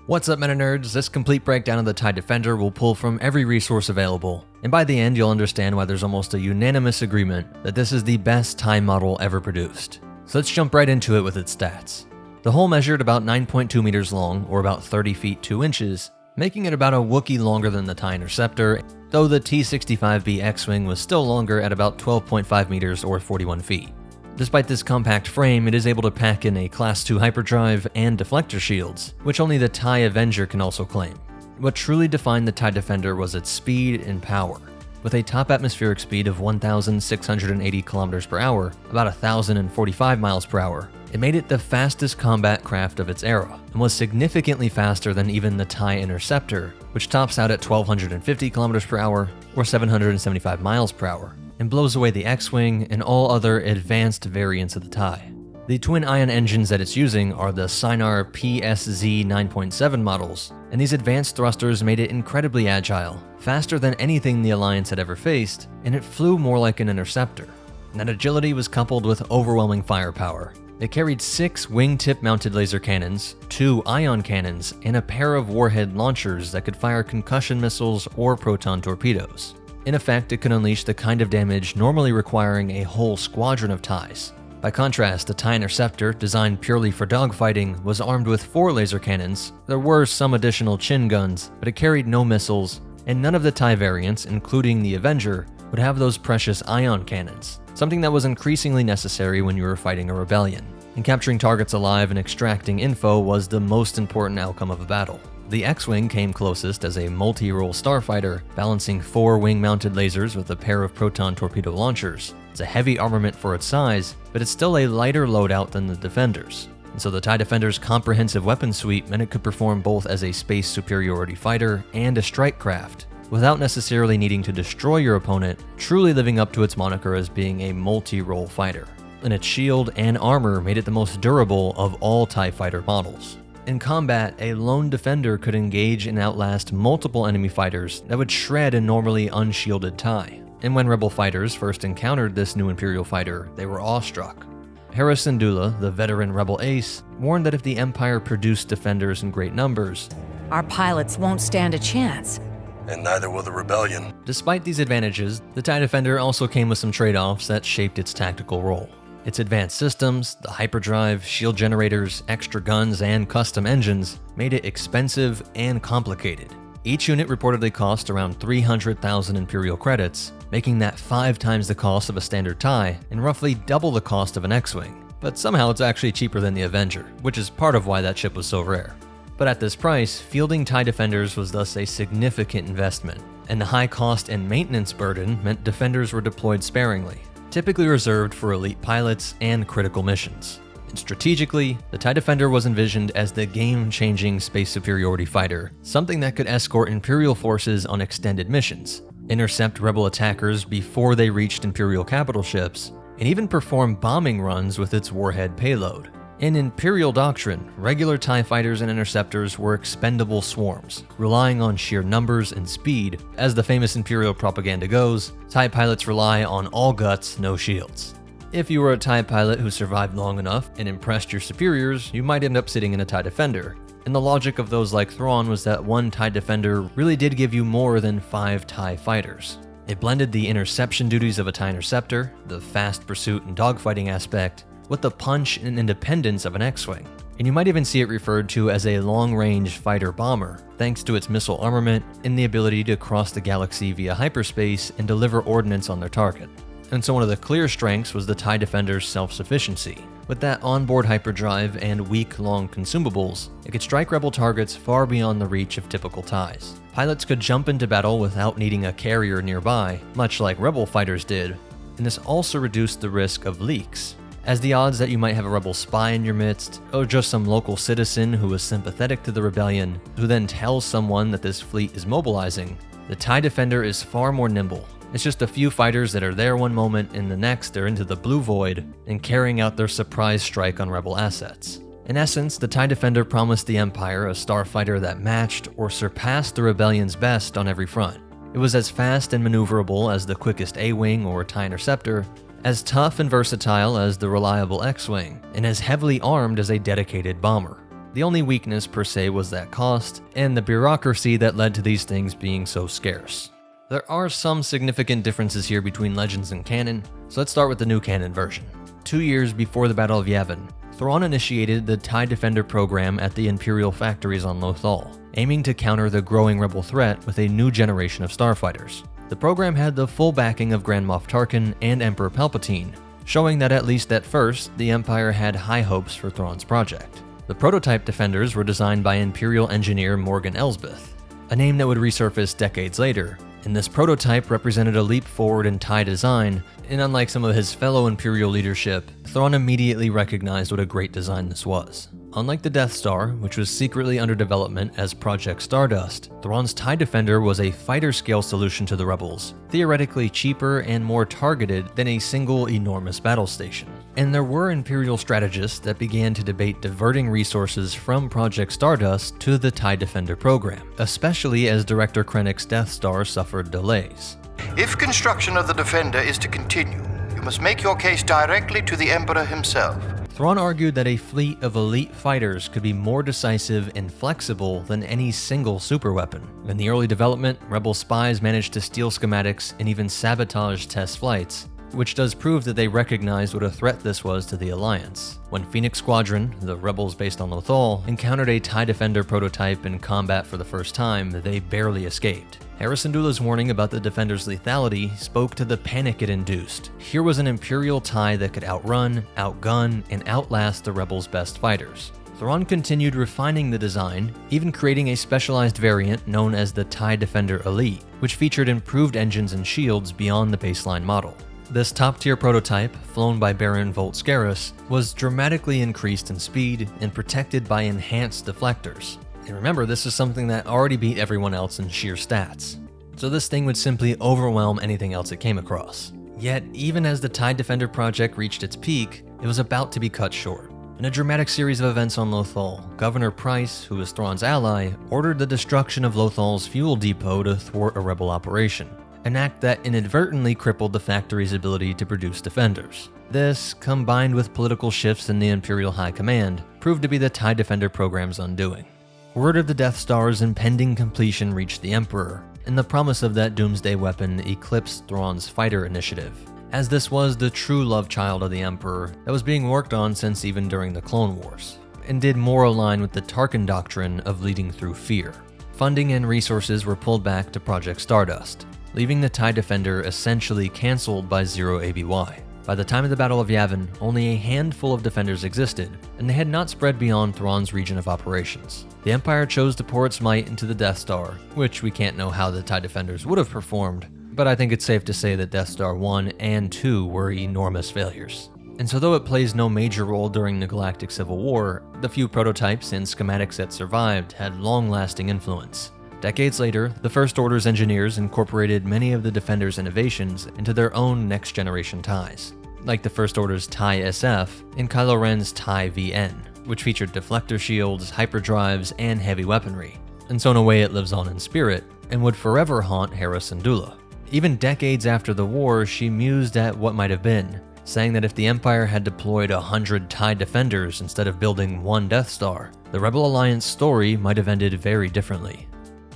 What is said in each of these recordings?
What's up, MetaNerdz? This complete breakdown of the TIE Defender will pull from every resource available, and by the end you'll understand why there's almost a unanimous agreement that this is the best TIE model ever produced. So let's jump right into it with its stats. The hull measured about 9.2 meters long, or about 30 feet 2 inches, making it about a Wookiee longer than the TIE Interceptor, though the T-65B X-Wing was still longer at about 12.5 meters or 41 feet. Despite this compact frame, it is able to pack in a Class II hyperdrive and deflector shields, which only the TIE Avenger can also claim. What truly defined the TIE Defender was its speed and power. With a top atmospheric speed of 1,680 km per hour, about 1,045 miles per hour, it made it the fastest combat craft of its era, and was significantly faster than even the TIE Interceptor, which tops out at 1,250 km per hour, or 775 miles per hour, and blows away the X-Wing and all other advanced variants of the TIE. The twin-ion engines that it's using are the Sinar PSZ 9.7 models, and these advanced thrusters made it incredibly agile, faster than anything the Alliance had ever faced, and it flew more like an interceptor. And that agility was coupled with overwhelming firepower. It carried 6 wingtip-mounted laser cannons, 2 ion cannons, and a pair of warhead launchers that could fire concussion missiles or proton torpedoes. In effect, it could unleash the kind of damage normally requiring a whole squadron of TIEs. By contrast, the TIE Interceptor, designed purely for dogfighting, was armed with 4 laser cannons. There were some additional chin guns, but it carried no missiles, and none of the TIE variants, including the Avenger, would have those precious ion cannons, something that was increasingly necessary when you were fighting a rebellion. And capturing targets alive and extracting info was the most important outcome of a battle. The X-Wing came closest as a multi-role starfighter, balancing 4 wing-mounted lasers with a pair of proton torpedo launchers. It's a heavy armament for its size, but it's still a lighter loadout than the Defenders. And so the TIE Defender's comprehensive weapon suite meant it could perform both as a space superiority fighter and a strike craft, without necessarily needing to destroy your opponent, truly living up to its moniker as being a multi-role fighter. And its shield and armor made it the most durable of all TIE fighter models. In combat, a lone defender could engage and outlast multiple enemy fighters that would shred a normally unshielded TIE. And when Rebel fighters first encountered this new Imperial fighter, they were awestruck. Hera Syndulla, the veteran Rebel ace, warned that if the Empire produced defenders in great numbers, our pilots won't stand a chance. And neither will the Rebellion. Despite these advantages, the TIE Defender also came with some trade-offs that shaped its tactical role. Its advanced systems, the hyperdrive, shield generators, extra guns, and custom engines made it expensive and complicated. Each unit reportedly cost around 300,000 Imperial credits, making that 5 times the cost of a standard TIE and roughly double the cost of an X-Wing. But somehow it's actually cheaper than the Avenger, which is part of why that ship was so rare. But at this price, fielding TIE Defenders was thus a significant investment, and the high cost and maintenance burden meant Defenders were deployed sparingly, typically reserved for elite pilots and critical missions. And strategically, the TIE Defender was envisioned as the game-changing space superiority fighter, something that could escort Imperial forces on extended missions, intercept Rebel attackers before they reached Imperial capital ships, and even perform bombing runs with its warhead payload. In Imperial doctrine, regular TIE fighters and interceptors were expendable swarms, relying on sheer numbers and speed. As the famous Imperial propaganda goes, TIE pilots rely on all guts, no shields. If you were a TIE pilot who survived long enough and impressed your superiors, you might end up sitting in a TIE Defender. And the logic of those like Thrawn was that one TIE Defender really did give you more than 5 TIE fighters. It blended the interception duties of a TIE Interceptor, the fast pursuit and dogfighting aspect, with the punch and independence of an X-Wing. And you might even see it referred to as a long-range fighter-bomber, thanks to its missile armament and the ability to cross the galaxy via hyperspace and deliver ordnance on their target. And so one of the clear strengths was the TIE Defender's self-sufficiency. With that onboard hyperdrive and week-long consumables, it could strike Rebel targets far beyond the reach of typical TIEs. Pilots could jump into battle without needing a carrier nearby, much like Rebel fighters did, and this also reduced the risk of leaks, as the odds that you might have a Rebel spy in your midst, or just some local citizen who is sympathetic to the rebellion, who then tells someone that this fleet is mobilizing. The TIE Defender is far more nimble. It's just a few fighters that are there one moment and the next they're into the blue void and carrying out their surprise strike on Rebel assets. In essence, the TIE Defender promised the Empire a starfighter that matched or surpassed the Rebellion's best on every front. It was as fast and maneuverable as the quickest A-Wing or TIE Interceptor, as tough and versatile as the reliable X-Wing, and as heavily armed as a dedicated bomber. The only weakness per se was that cost, and the bureaucracy that led to these things being so scarce. There are some significant differences here between Legends and Canon, so let's start with the new Canon version. 2 years before the Battle of Yavin, Thrawn initiated the TIE Defender program at the Imperial factories on Lothal, aiming to counter the growing Rebel threat with a new generation of starfighters. The program had the full backing of Grand Moff Tarkin and Emperor Palpatine, showing that at least at first, the Empire had high hopes for Thrawn's project. The prototype defenders were designed by Imperial engineer Morgan Elsbeth, a name that would resurface decades later, and this prototype represented a leap forward in TIE design, and unlike some of his fellow Imperial leadership, Thrawn immediately recognized what a great design this was. Unlike the Death Star, which was secretly under development as Project Stardust, Thrawn's TIE Defender was a fighter-scale solution to the Rebels, theoretically cheaper and more targeted than a single enormous battle station. And there were Imperial strategists that began to debate diverting resources from Project Stardust to the TIE Defender program, especially as Director Krennic's Death Star suffered delays. If construction of the Defender is to continue, you must make your case directly to the Emperor himself. Thrawn argued that a fleet of elite fighters could be more decisive and flexible than any single superweapon. In the early development, Rebel spies managed to steal schematics and even sabotage test flights, which does prove that they recognized what a threat this was to the Alliance. When Phoenix Squadron, the rebels based on Lothal, encountered a TIE Defender prototype in combat for the first time, they barely escaped. Hera Syndulla's warning about the Defender's lethality spoke to the panic it induced. Here was an Imperial TIE that could outrun, outgun, and outlast the Rebels' best fighters. Thrawn continued refining the design, even creating a specialized variant known as the TIE Defender Elite, which featured improved engines and shields beyond the baseline model. This top-tier prototype, flown by Baron Volt Scarus, was dramatically increased in speed and protected by enhanced deflectors. And remember, this is something that already beat everyone else in sheer stats. So this thing would simply overwhelm anything else it came across. Yet, even as the TIE Defender project reached its peak, it was about to be cut short. In a dramatic series of events on Lothal, Governor Price, who was Thrawn's ally, ordered the destruction of Lothal's fuel depot to thwart a rebel operation, an act that inadvertently crippled the factory's ability to produce defenders. This, combined with political shifts in the Imperial High Command, proved to be the TIE Defender program's undoing. Word of the Death Star's impending completion reached the Emperor, and the promise of that doomsday weapon eclipsed Thrawn's fighter initiative, as this was the true love child of the Emperor that was being worked on since even during the Clone Wars, and did more align with the Tarkin doctrine of leading through fear. Funding and resources were pulled back to Project Stardust, leaving the TIE Defender essentially cancelled by Zero ABY. By the time of the Battle of Yavin, only a handful of defenders existed, and they had not spread beyond Thrawn's region of operations. The Empire chose to pour its might into the Death Star, which we can't know how the TIE Defenders would have performed, but I think it's safe to say that Death Star 1 and 2 were enormous failures. And so though it plays no major role during the Galactic Civil War, the few prototypes and schematics that survived had long-lasting influence. Decades later, the First Order's engineers incorporated many of the Defender's innovations into their own next-generation TIEs, like the First Order's TIE SF and Kylo Ren's TIE VN, which featured deflector shields, hyperdrives, and heavy weaponry. And so in a way it lives on in spirit, and would forever haunt Hera Syndulla. Even decades after the war, she mused at what might have been, saying that if the Empire had deployed 100 TIE Defenders instead of building one Death Star, the Rebel Alliance story might have ended very differently.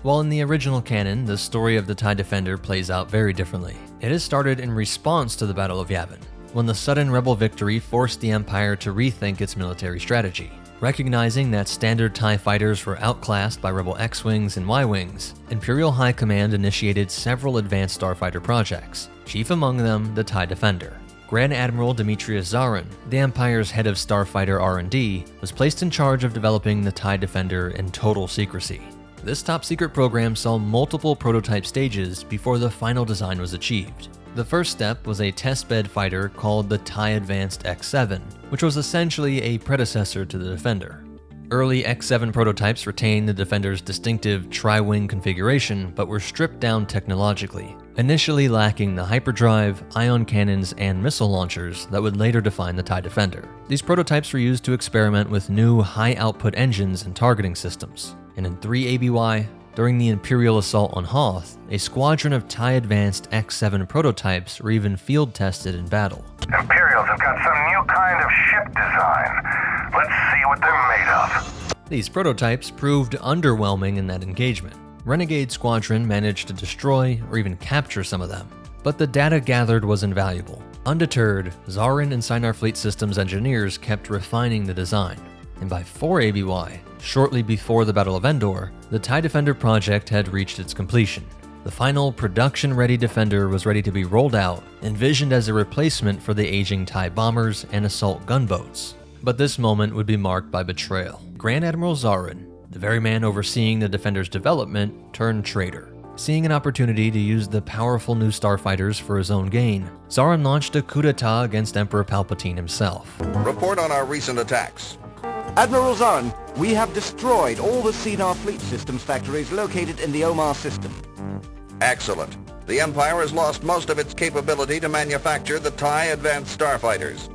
While in the original canon, the story of the TIE Defender plays out very differently. It is started in response to the Battle of Yavin, when the sudden Rebel victory forced the Empire to rethink its military strategy. Recognizing that standard TIE fighters were outclassed by Rebel X-Wings and Y-Wings, Imperial High Command initiated several advanced starfighter projects, chief among them the TIE Defender. Grand Admiral Demetrius Zarin, the Empire's head of starfighter R&D, was placed in charge of developing the TIE Defender in total secrecy. This top-secret program saw multiple prototype stages before the final design was achieved. The first step was a testbed fighter called the TIE Advanced X7, which was essentially a predecessor to the Defender. Early X7 prototypes retained the Defender's distinctive tri-wing configuration, but were stripped down technologically, initially lacking the hyperdrive, ion cannons, and missile launchers that would later define the TIE Defender. These prototypes were used to experiment with new high-output engines and targeting systems. And in 3 ABY, during the Imperial assault on Hoth, a squadron of TIE Advanced X7 prototypes were even field-tested in battle. Imperials have got some new kind of ship design. Let's see what they're made of. These prototypes proved underwhelming in that engagement. Renegade Squadron managed to destroy or even capture some of them, but the data gathered was invaluable. Undeterred, Zarin and Sinar Fleet Systems engineers kept refining the design, and by 4 ABY, shortly before the Battle of Endor, the TIE Defender project had reached its completion. The final production-ready Defender was ready to be rolled out, envisioned as a replacement for the aging TIE bombers and assault gunboats. But this moment would be marked by betrayal. Grand Admiral Zarin, the very man overseeing the Defender's development, turned traitor. Seeing an opportunity to use the powerful new starfighters for his own gain, Zarin launched a coup d'etat against Emperor Palpatine himself. Report on our recent attacks. Admiral Zarin, we have destroyed all the Sinar Fleet Systems factories located in the Omar system. Excellent. The Empire has lost most of its capability to manufacture the TIE advanced starfighters.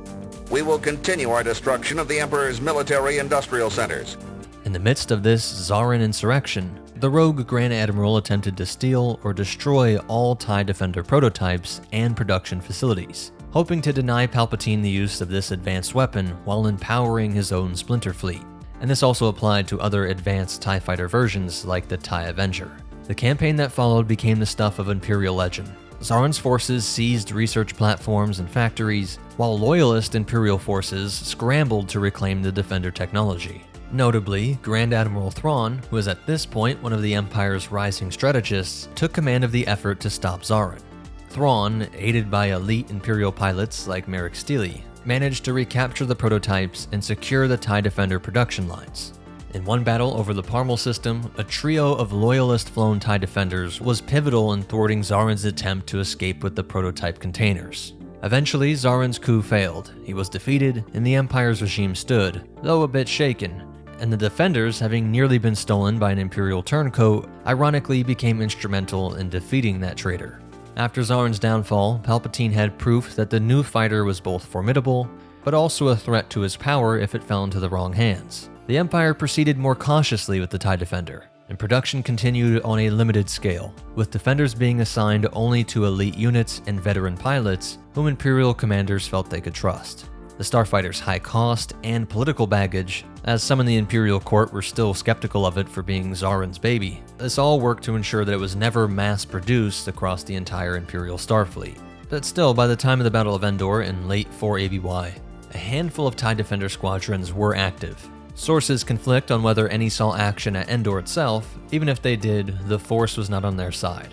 We will continue our destruction of the Emperor's military-industrial centers. In the midst of this Zarin insurrection, the rogue Grand Admiral attempted to steal or destroy all TIE Defender prototypes and production facilities, hoping to deny Palpatine the use of this advanced weapon while empowering his own splinter fleet. And this also applied to other advanced TIE fighter versions like the TIE Avenger. The campaign that followed became the stuff of Imperial legend. Zarin's forces seized research platforms and factories, while loyalist Imperial forces scrambled to reclaim the Defender technology. Notably, Grand Admiral Thrawn, who was at this point one of the Empire's rising strategists, took command of the effort to stop Zarin. Thrawn, aided by elite Imperial pilots like Merrick Steele, managed to recapture the prototypes and secure the TIE Defender production lines. In one battle over the Parmel system, a trio of loyalist-flown TIE Defenders was pivotal in thwarting Zarin's attempt to escape with the prototype containers. Eventually, Zarin's coup failed, he was defeated, and the Empire's regime stood, though a bit shaken, and the Defenders, having nearly been stolen by an Imperial turncoat, ironically became instrumental in defeating that traitor. After Zarin's downfall, Palpatine had proof that the new fighter was both formidable, but also a threat to his power if it fell into the wrong hands. The Empire proceeded more cautiously with the TIE Defender, and production continued on a limited scale, with Defenders being assigned only to elite units and veteran pilots whom Imperial commanders felt they could trust. The starfighter's high cost and political baggage, as some in the Imperial court were still skeptical of it for being Zarin's baby, this all worked to ensure that it was never mass-produced across the entire Imperial Starfleet. But still, by the time of the Battle of Endor in late 4 ABY, a handful of TIE Defender squadrons were active. Sources conflict on whether any saw action at Endor itself. Even if they did, the Force was not on their side.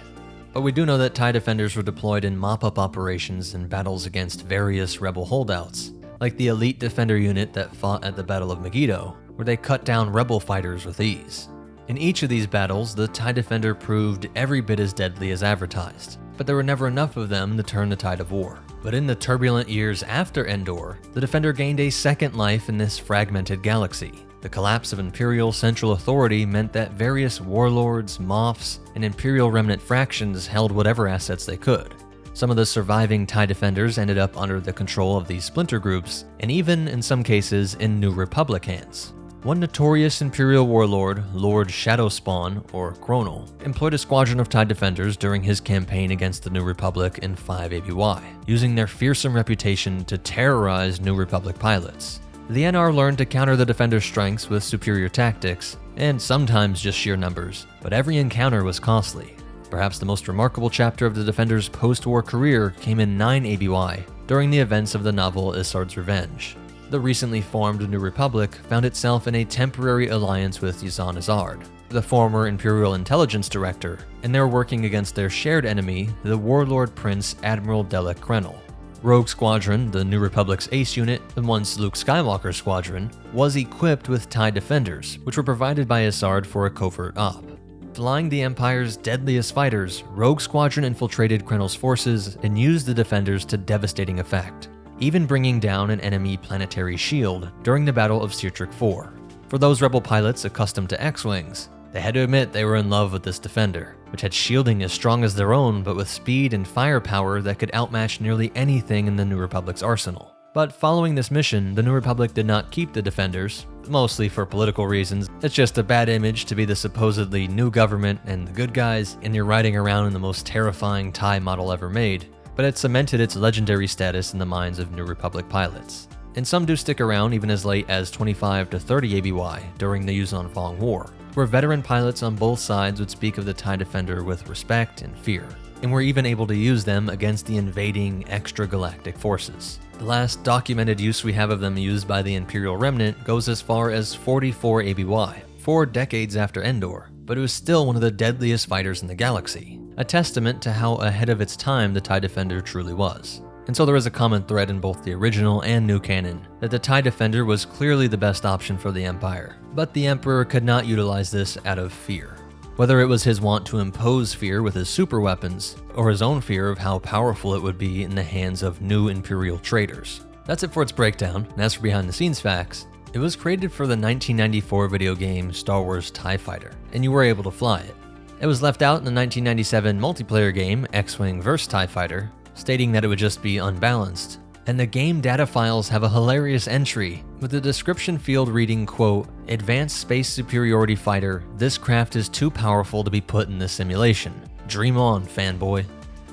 But we do know that TIE Defenders were deployed in mop-up operations in battles against various rebel holdouts, like the elite Defender unit that fought at the Battle of Megiddo, where they cut down rebel fighters with ease. In each of these battles, the TIE Defender proved every bit as deadly as advertised, but there were never enough of them to turn the tide of war. But in the turbulent years after Endor, the Defender gained a second life in this fragmented galaxy. The collapse of Imperial central authority meant that various warlords, Moffs, and Imperial remnant fractions held whatever assets they could. Some of the surviving TIE Defenders ended up under the control of these splinter groups, and even, in some cases, in New Republic hands. One notorious Imperial warlord, Lord Shadowspawn, or Chronal, employed a squadron of TIE Defenders during his campaign against the New Republic in 5 ABY, using their fearsome reputation to terrorize New Republic pilots. The NR learned to counter the Defender's strengths with superior tactics, and sometimes just sheer numbers, but every encounter was costly. Perhaps the most remarkable chapter of the Defender's post-war career came in 9 ABY, during the events of the novel Isard's Revenge. The recently formed New Republic found itself in a temporary alliance with Yazan Isard, the former Imperial Intelligence Director, and they were working against their shared enemy, the warlord Prince Admiral Delek Krenel. Rogue Squadron, the New Republic's ace unit, and once Luke Skywalker's squadron, was equipped with TIE Defenders, which were provided by Isard for a covert op. Flying the Empire's deadliest fighters, Rogue Squadron infiltrated Krenel's forces and used the Defenders to devastating effect, even bringing down an enemy planetary shield during the Battle of Sirtrek IV. For those rebel pilots accustomed to X-Wings, they had to admit they were in love with this Defender, which had shielding as strong as their own but with speed and firepower that could outmatch nearly anything in the New Republic's arsenal. But following this mission, the New Republic did not keep the Defenders, mostly for political reasons. It's just a bad image to be the supposedly new government and the good guys, and you're riding around in the most terrifying TIE model ever made, but it cemented its legendary status in the minds of New Republic pilots. and some do stick around even as late as 25 to 30 ABY during the Yuzon-Fong War, where veteran pilots on both sides would speak of the TIE Defender with respect and fear, and were even able to use them against the invading extragalactic forces. The last documented use we have of them used by the Imperial Remnant goes as far as 44 ABY, 4 decades after Endor, but it was still one of the deadliest fighters in the galaxy, a testament to how ahead of its time the TIE Defender truly was. And so there is a common thread in both the original and new canon that the TIE Defender was clearly the best option for the Empire, but the Emperor could not utilize this out of fear. Whether it was his want to impose fear with his super weapons, or his own fear of how powerful it would be in the hands of new Imperial traitors. That's it for its breakdown, and as for behind the scenes facts, it was created for the 1994 video game Star Wars TIE Fighter, and you were able to fly it. It was left out in the 1997 multiplayer game X-Wing vs. TIE Fighter, stating that it would just be unbalanced. And the game data files have a hilarious entry with the description field reading, quote, "Advanced Space Superiority Fighter, this craft is too powerful to be put in this simulation. Dream on, fanboy."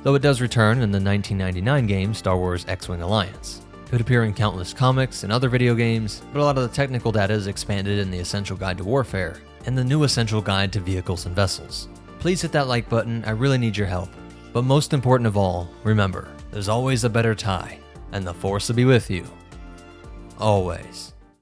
Though it does return in the 1999 game Star Wars X-Wing Alliance. It would appear in countless comics and other video games, but a lot of the technical data is expanded in the Essential Guide to Warfare and the new Essential Guide to Vehicles and Vessels. Please hit that like button, I really need your help. But most important of all, remember, there's always a better TIE, and the Force will be with you. Always.